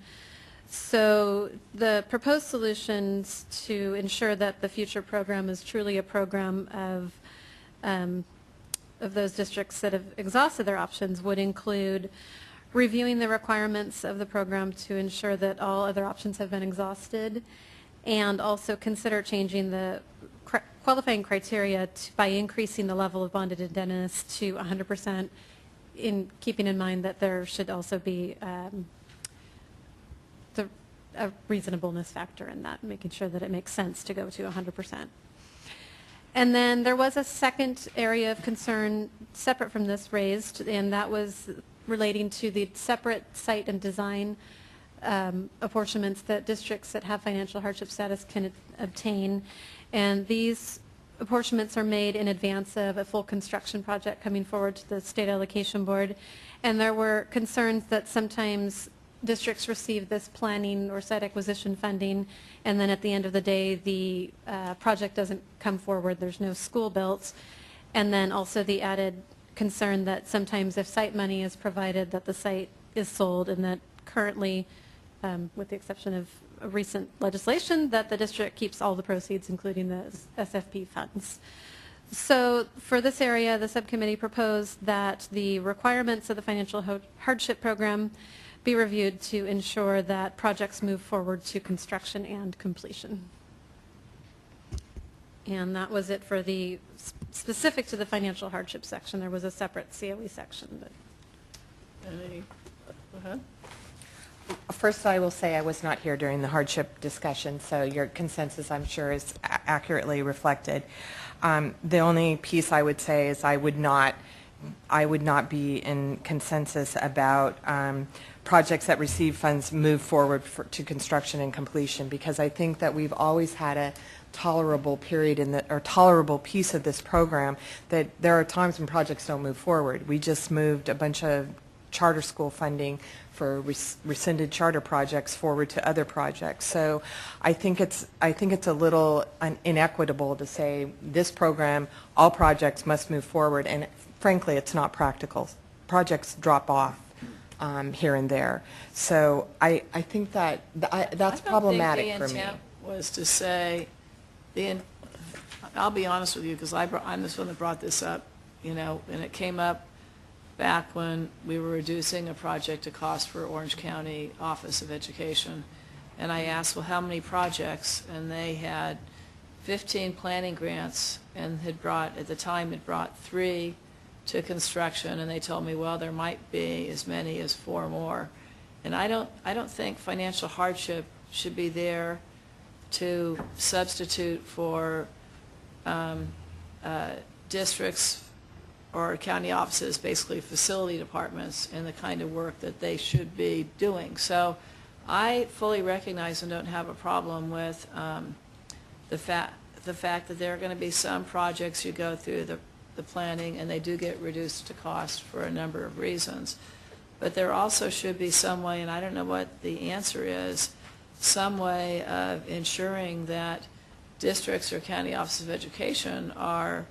So the proposed solutions to ensure that the future program is truly a program of those districts that have exhausted their options would include reviewing the requirements of the program to ensure that all other options have been exhausted, and also consider changing the qualifying criteria by increasing the level of bonded indebtedness to 100%, in keeping in mind that there should also be a reasonableness factor in that, making sure that it makes sense to go to 100%. And then there was a second area of concern separate from this raised, and that was relating to the separate site and design apportionments that districts that have financial hardship status can obtain. And these apportionments are made in advance of a full construction project coming forward to the State Allocation Board. And there were concerns that sometimes districts receive this planning or site acquisition funding, and then at the end of the day, the project doesn't come forward. There's no school built. And then also the added concern that sometimes if site money is provided, that the site is sold, and that currently, with the exception of recent legislation, that the district keeps all the proceeds, including the SFP funds. So for this area, the subcommittee proposed that the requirements of the financial hardship program be reviewed to ensure that projects move forward to construction and completion. And that was it for the specific to the financial hardship section, there was a separate COE section, but. Go ahead. First, I will say I was not here during the hardship discussion, so your consensus, I'm sure, is accurately reflected. The only piece I would say is I would not be in consensus about projects that receive funds move forward to construction and completion, because I think that we've always had a tolerable period or tolerable piece of this program, that there are times when projects don't move forward. We just moved a bunch of charter school funding for rescinded charter projects forward to other projects. So I think it's a little inequitable to say this program, all projects must move forward, and frankly, it's not practical. Projects drop off here and there. So I think that's problematic for me. I don't think the intent was to say, I'll be honest with you, because I'm this one that brought this up, and it came up back when we were reducing a project to cost for Orange County Office of Education. And I asked, well, how many projects? And they had 15 planning grants and at the time had brought 3 to construction, and they told me, well, there might be as many as 4 more. And I don't think financial hardship should be there to substitute for districts or county offices, basically facility departments, and the kind of work that they should be doing. So I fully recognize and don't have a problem with the fact that there are going to be some projects you go through the planning and they do get reduced to cost for a number of reasons. But there also should be some way, and I don't know what the answer is, some way of ensuring that districts or county offices of education are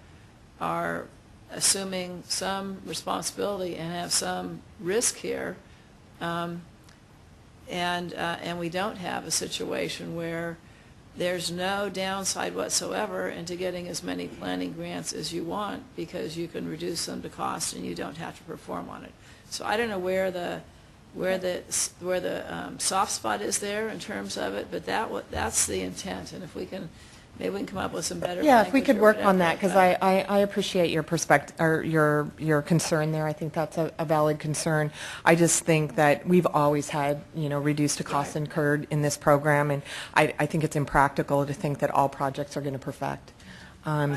assuming some responsibility and have some risk here, and we don't have a situation where there's no downside whatsoever into getting as many planning grants as you want, because you can reduce them to cost and you don't have to perform on it. So I don't know where the soft spot is there in terms of it, but that's the intent. And if we can, maybe we can come up with some better. Yeah, if we could work on that, because I appreciate your perspective or your concern there. I think that's a valid concern. I just think that we've always had reduced to costs incurred in this program, and I think it's impractical to think that all projects are going to perfect.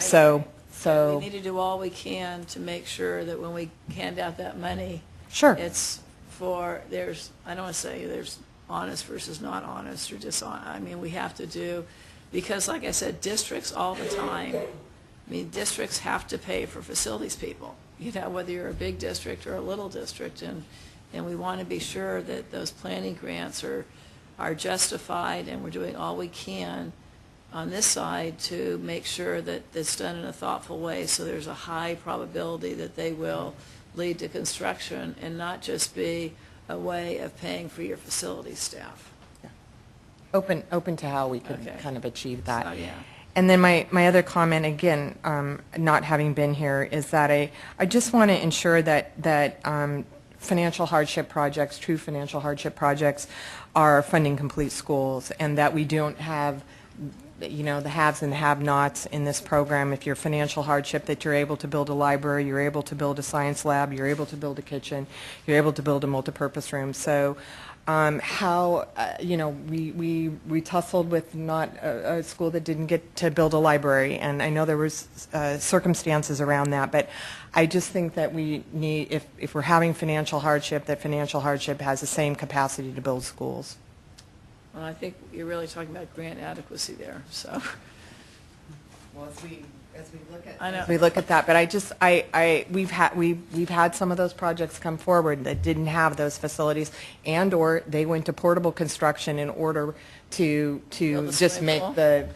So we need to do all we can to make sure that when we hand out that money, sure, it's for I don't want to say there's honest versus not honest or dishonest. I mean, we have to do. Because, like I said, districts all the time, districts have to pay for facilities people, whether you're a big district or a little district, and we want to be sure that those planning grants are justified, and we're doing all we can on this side to make sure that it's done in a thoughtful way, so there's a high probability that they will lead to construction and not just be a way of paying for your facility staff. Open to how we could kind of achieve that. So, yeah. And then my other comment, again, not having been here, is that I just want to ensure that financial hardship projects, true financial hardship projects, are funding complete schools, and that we don't have the haves and the have-nots in this program. If you're financial hardship, that you're able to build a library, you're able to build a science lab, you're able to build a kitchen, you're able to build a multipurpose room. So we tussled with not a school that didn't get to build a library, and I know there was circumstances around that, but I just think that we need, if we're having financial hardship, that financial hardship has the same capacity to build schools. Well, I think you're really talking about grant adequacy there, so. Well, as we look at I know. we look at that, but we've had some of those projects come forward that didn't have those facilities, and or they went to portable construction in order to just make the.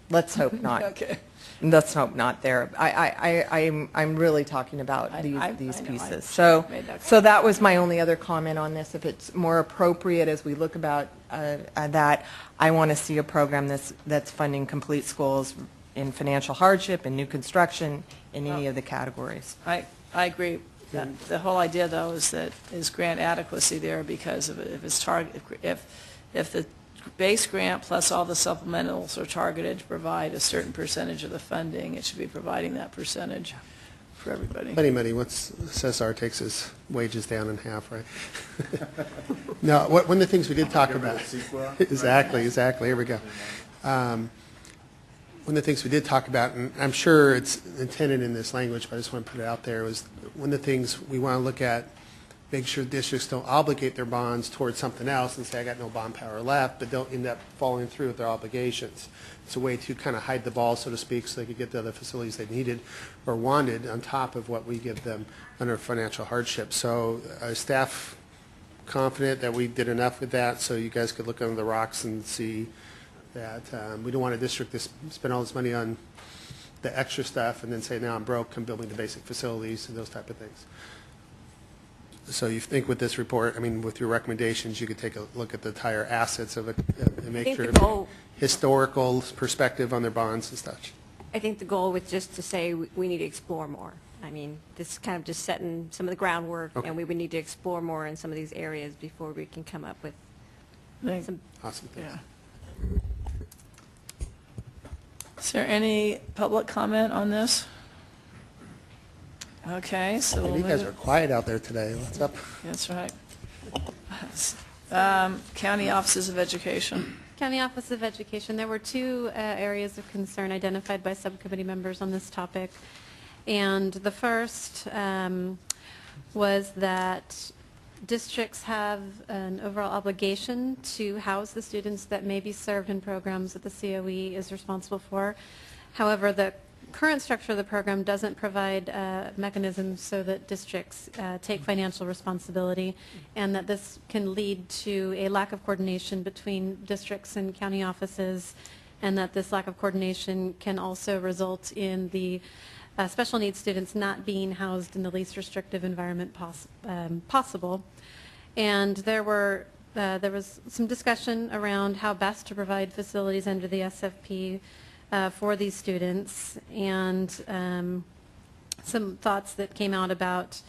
Let's hope not. Okay. Let's hope not there. I'm really talking about these pieces. So that was my only other comment on this. If it's more appropriate as we look about that, I want to see a program that's funding complete schools in financial hardship and new construction in any of the categories. I agree. The whole idea, though, is grant adequacy there, because if the base grant plus all the supplementals are targeted to provide a certain percentage of the funding. It should be providing that percentage for everybody. Money, once SSR takes his wages down in half, right? No, one of the things we did talk about. Exactly, here we go. One of the things we did talk about, and I'm sure it's intended in this language, but I just want to put it out there, was one of the things we want to look at, make sure districts don't obligate their bonds towards something else and say, I got no bond power left, but don't end up following through with their obligations. It's a way to kind of hide the ball, so to speak, so they could get the other facilities they needed or wanted on top of what we give them under financial hardship. So staff confident that we did enough with that, so you guys could look under the rocks and see that we don't want a district to spend all this money on the extra stuff and then say, now I'm broke, I'm building the basic facilities and those type of things. So you think with this report, I mean, with your recommendations, you could take a look at the entire assets of it and make sure historical perspective on their bonds and such. I think the goal was just to say we need to explore more. I mean, this is kind of just setting some of the groundwork, and we would need to explore more in some of these areas before we can come up with some. Awesome. Thanks. Yeah. Is there any public comment on this? Okay, so we'll You guys move are quiet out there today. What's up? That's right. County Offices of Education. County Office of Education, there were two areas of concern identified by subcommittee members on this topic. And the first was that districts have an overall obligation to house the students that may be served in programs that the COE is responsible for. However, the current structure of the program doesn't provide mechanisms so that districts take financial responsibility, and that this can lead to a lack of coordination between districts and county offices, and that this lack of coordination can also result in the special needs students not being housed in the least restrictive environment possible. And there was some discussion around how best to provide facilities under the SFP for these students, and some thoughts that came out about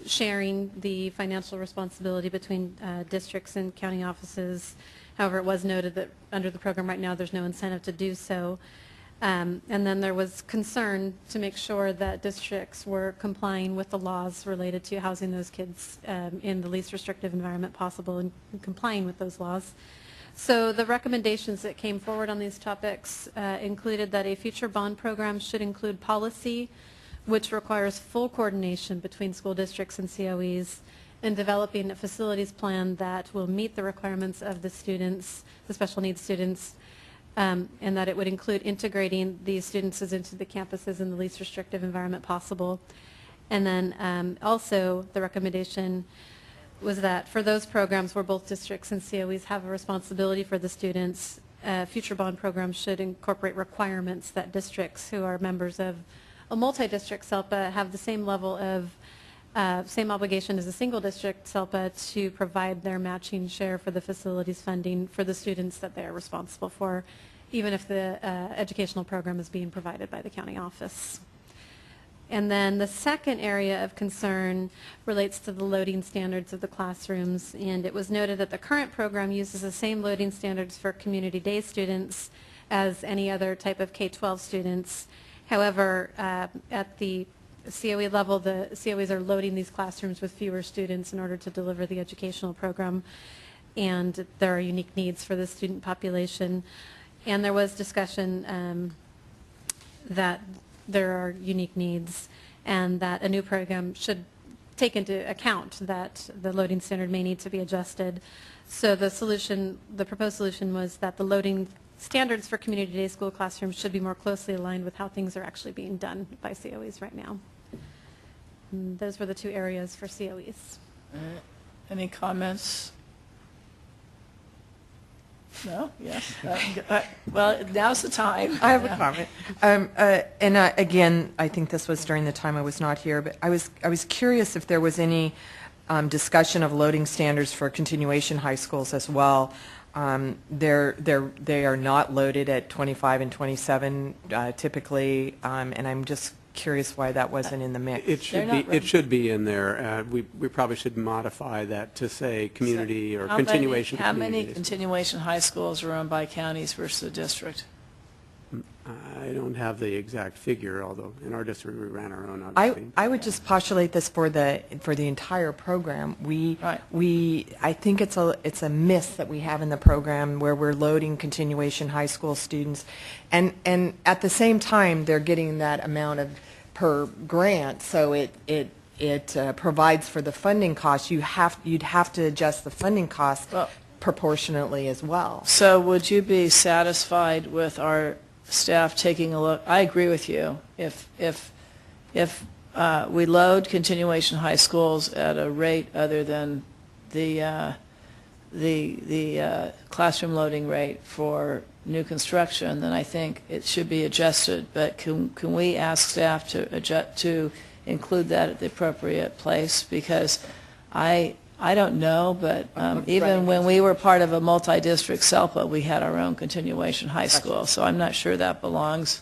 sharing the financial responsibility between districts and county offices. However, it was noted that under the program right now there's no incentive to do so. And then there was concern to make sure that districts were complying with the laws related to housing those kids in the least restrictive environment possible, and complying with those laws. So the recommendations that came forward on these topics included that a future bond program should include policy which requires full coordination between school districts and COEs in developing a facilities plan that will meet the requirements of the students, the special needs students, and that it would include integrating these students into the campuses in the least restrictive environment possible. And then also the recommendation was that for those programs where both districts and COEs have a responsibility for the students, future bond programs should incorporate requirements that districts who are members of a multi-district SELPA have the same level of, same obligation as a single district SELPA to provide their matching share for the facilities funding for the students that they are responsible for, even if the educational program is being provided by the county office. And then the second area of concern relates to the loading standards of the classrooms, and it was noted that the current program uses the same loading standards for community day students as any other type of K-12 students. However, at the COE level, the COEs are loading these classrooms with fewer students in order to deliver the educational program, and there are unique needs for the student population. And there was discussion that there are unique needs, and that a new program should take into account that the loading standard may need to be adjusted. So the solution, the proposed solution, was that the loading standards for community day school classrooms should be more closely aligned with how things are actually being done by COEs right now. And those were the two areas for COEs. Any comments? No? Yes? Well, now's the time. I have a comment. Again, I think this was during the time I was not here, but I was curious if there was any discussion of loading standards for continuation high schools as well. They are not loaded at 25 and 27 typically, and I'm just curious why that wasn't in the mix. It should They're be, not ready. it should be in there. We probably should modify that to say community or How many- continuation of How many communities. continuation high schools are owned by counties versus the district? I don't have the exact figure, although in our district we ran our own, I obviously. would just postulate this for the entire program. Right. I think it's a miss that we have in the program where we're loading continuation high school students, and at the same time they're getting that amount of per grant, so it provides for the funding costs. You'd have to adjust the funding costs Well- proportionately as well. So would you be satisfied with our staff taking a look? I agree with you. If we load continuation high schools at a rate other than the classroom loading rate for new construction, then I think it should be adjusted. But can we ask staff to include that at the appropriate place? Because I don't know, but even when we were part of a multi-district SELPA, we had our own continuation high school, so I'm not sure that belongs,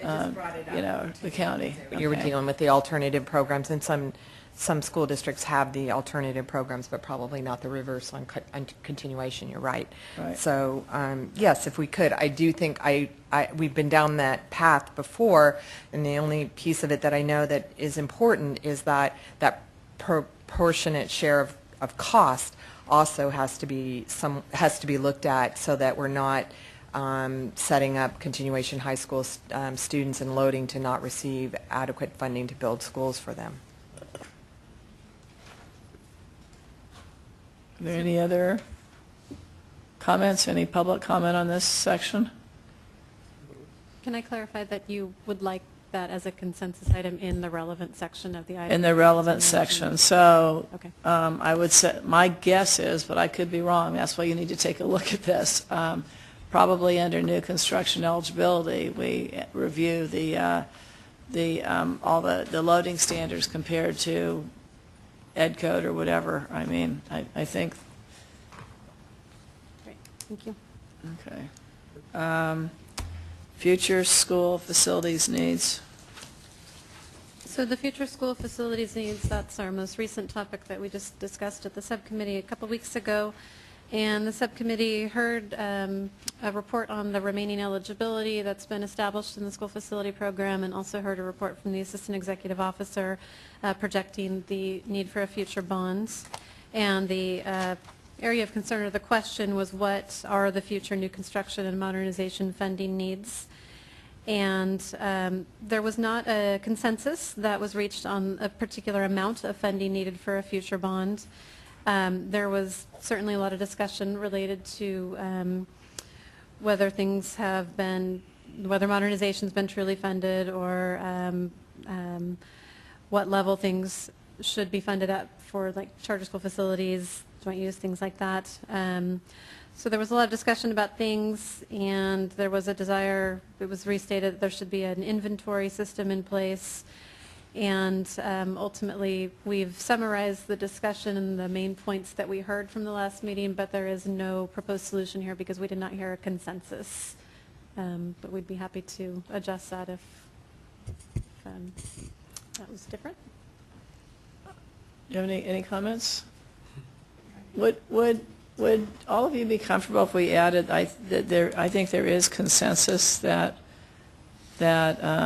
the county. You were Okay. dealing with the alternative programs, and some school districts have the alternative programs, but probably not the reverse on continuation, you're right. Right. So, yes, if we could, I do think we've been down that path before, and the only piece of it that I know that is important is that proportionate share of cost also has to be looked at, so that we're not setting up continuation high school students and loading to not receive adequate funding to build schools for them. Are there any other comments, any public comment on this section? Can I clarify that you would like that as a consensus item in the relevant section of the item? In the relevant section. So Okay. I would say, my guess is, but I could be wrong, that's why you need to take a look at this. Probably under new construction eligibility, we review all the loading standards compared to ed code or whatever. I mean, I think, Great, thank you. okay. Future school facilities needs. So the future school facilities needs, that's our most recent topic that we just discussed at the subcommittee a couple weeks ago. And the subcommittee heard a report on the remaining eligibility that's been established in the school facility program, and also heard a report from the assistant executive officer projecting the need for a future bonds. And the area of concern or the question was, what are the future new construction and modernization funding needs? And there was not a consensus that was reached on a particular amount of funding needed for a future bond. There was certainly a lot of discussion related to whether things have been, whether modernization's been truly funded, or what level things should be funded at for, like, charter school facilities, joint use, things like that. So there was a lot of discussion about things, and there was a desire, it was restated that there should be an inventory system in place. And ultimately, we've summarized the discussion and the main points that we heard from the last meeting, but there is no proposed solution here because we did not hear a consensus. But we'd be happy to adjust that if that was different. Do you have any comments? Would all of you be comfortable if we added, I think there is consensus that there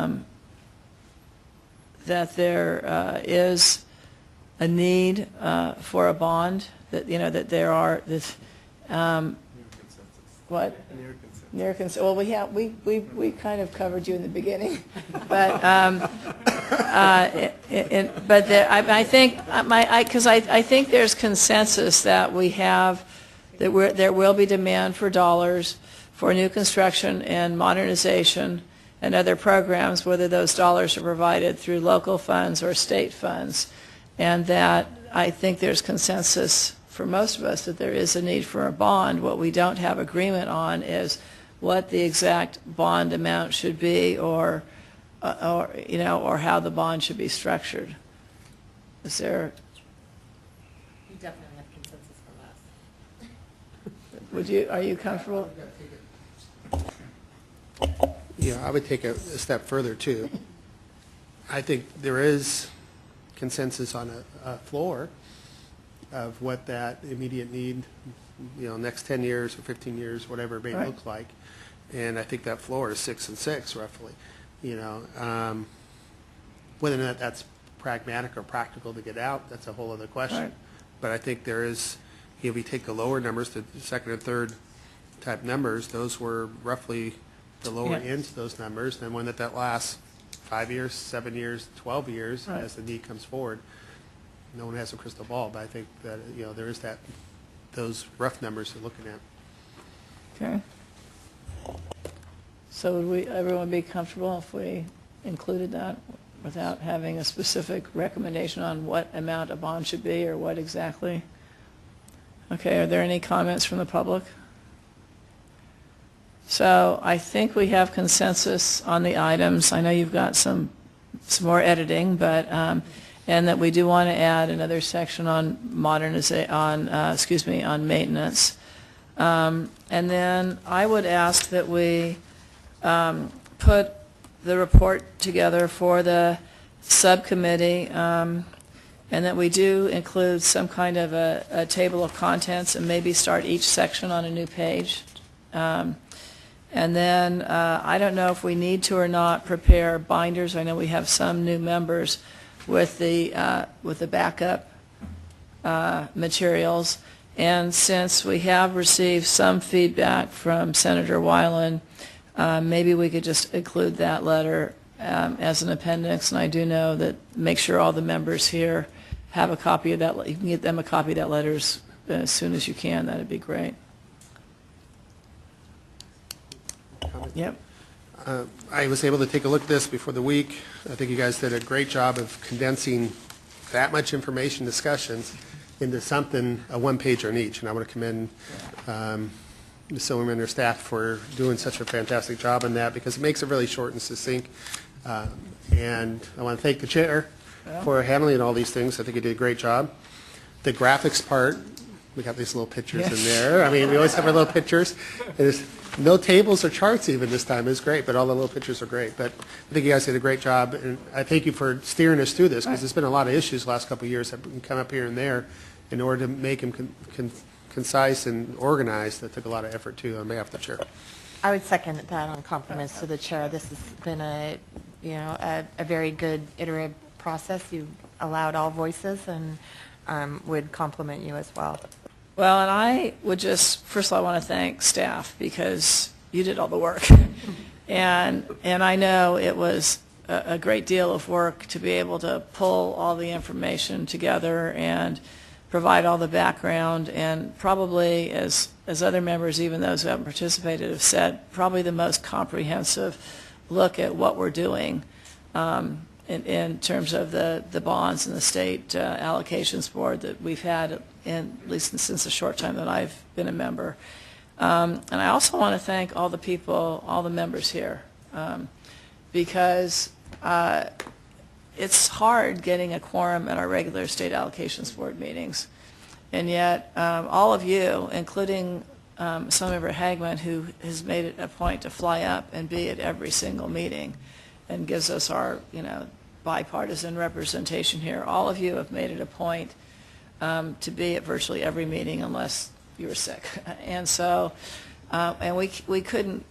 is a need for a bond, that, that there are this, what? Near consensus. Well, we kind of covered you in the beginning, but I think because I think there's consensus that we have that there will be demand for dollars for new construction and modernization and other programs, whether those dollars are provided through local funds or state funds, and that I think there's consensus for most of us that there is a need for a bond. What we don't have agreement on is what the exact bond amount should be, or how the bond should be structured. Is there? You definitely have consensus from us. Are you comfortable? Yeah, I would take a step further, too. I think there is consensus on a floor of what that immediate need, next 10 years or 15 years, whatever it may Right. look like. And I think that floor is 6 and 6 roughly, Whether or not that's pragmatic or practical to get out, that's a whole other question. Right. But I think there is, if we take the lower numbers, the second and third type numbers, those were roughly the lower Yeah. ends of those numbers. And when that lasts 5 years, 7 years, 12 years, Right. as the need comes forward, no one has a crystal ball, but I think that, there is those rough numbers they're looking at. Okay. So would everyone be comfortable if we included that without having a specific recommendation on what amount a bond should be or what exactly? Okay, are there any comments from the public? So I think we have consensus on the items. I know you've got some more editing, but, and that we do want to add another section on on maintenance. And then I would ask that we put the report together for the subcommittee, and that we do include some kind of a table of contents and maybe start each section on a new page. And then I don't know if we need to or not prepare binders. I know we have some new members with the backup materials. And since we have received some feedback from Senator Weiland, maybe we could just include that letter as an appendix. And I do know that make sure all the members here have a copy of that. You can get them a copy of that letter as soon as you can. That would be great. Yep. I was able to take a look at this before the week. I think you guys did a great job of condensing that much information discussions into something, a one-pager in each. And I want to commend Ms. Silverman and her staff for doing such a fantastic job on that, because it makes it really short and succinct. And I want to thank the chair for handling all these things. I think he did a great job. The graphics part, we got these little pictures in there. I mean, we always have our little pictures. There's no tables or charts even this time. It's great, but all the little pictures are great. But I think you guys did a great job, and I thank you for steering us through this, because there's been a lot of issues the last couple of years that come up here and there. In order to make them concise and organized, that took a lot of effort too on behalf of the chair. I would second that on compliments to the chair. This has been a very good iterative process. You allowed all voices, and would compliment you as well. Well, and I would just, first of all, I want to thank staff, because you did all the work. And I know it was a great deal of work to be able to pull all the information together and provide all the background, and probably, as other members, even those who haven't participated, have said, probably the most comprehensive look at what we're doing in terms of the bonds and the state allocations board that we've had, at least since the short time that I've been a member. And I also want to thank all the people, all the members here, because it's hard getting a quorum at our regular state allocations board meetings. And yet, all of you, including Assemblymember Hagman, who has made it a point to fly up and be at every single meeting and gives us our, bipartisan representation here. All of you have made it a point to be at virtually every meeting unless you were sick. And so, and we couldn't,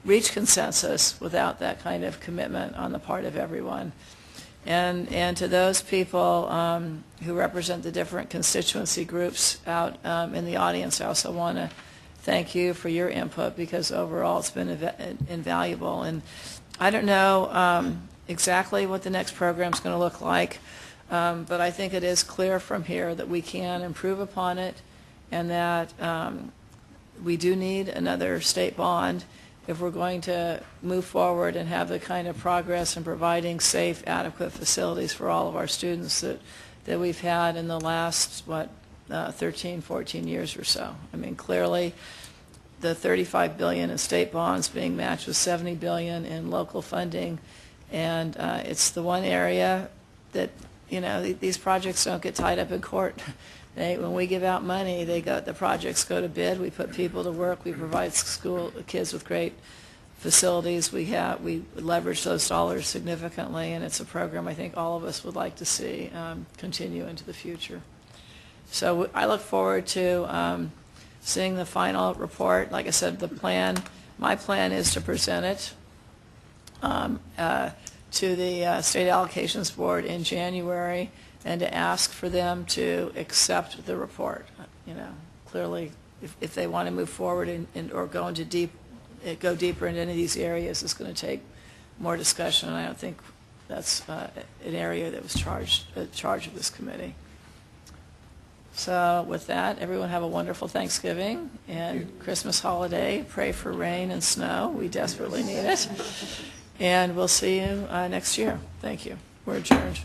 reach consensus without that kind of commitment on the part of everyone. And to those people who represent the different constituency groups out in the audience, I also want to thank you for your input, because overall it's been invaluable. And I don't know exactly what the next program is going to look like, but I think it is clear from here that we can improve upon it, and that we do need another state bond if we're going to move forward and have the kind of progress in providing safe, adequate facilities for all of our students that we've had in the last, 13, 14 years or so. I mean, clearly, the $35 billion in state bonds being matched with $70 billion in local funding, and it's the one area that, these projects don't get tied up in court. When we give out money, the projects go to bid. We put people to work. We provide school kids with great facilities. We leverage those dollars significantly, and it's a program I think all of us would like to see continue into the future. So I look forward to seeing the final report. Like I said, my plan is to present it to the State Allocations Board in January, and to ask for them to accept the report. Clearly, if they want to move forward or go deeper into any of these areas, it's going to take more discussion, and I don't think that's an area that was charge of this committee. So with that, everyone have a wonderful Thanksgiving and Christmas holiday. Pray for rain and snow. We desperately need it. And we'll see you next year. Thank you. We're adjourned.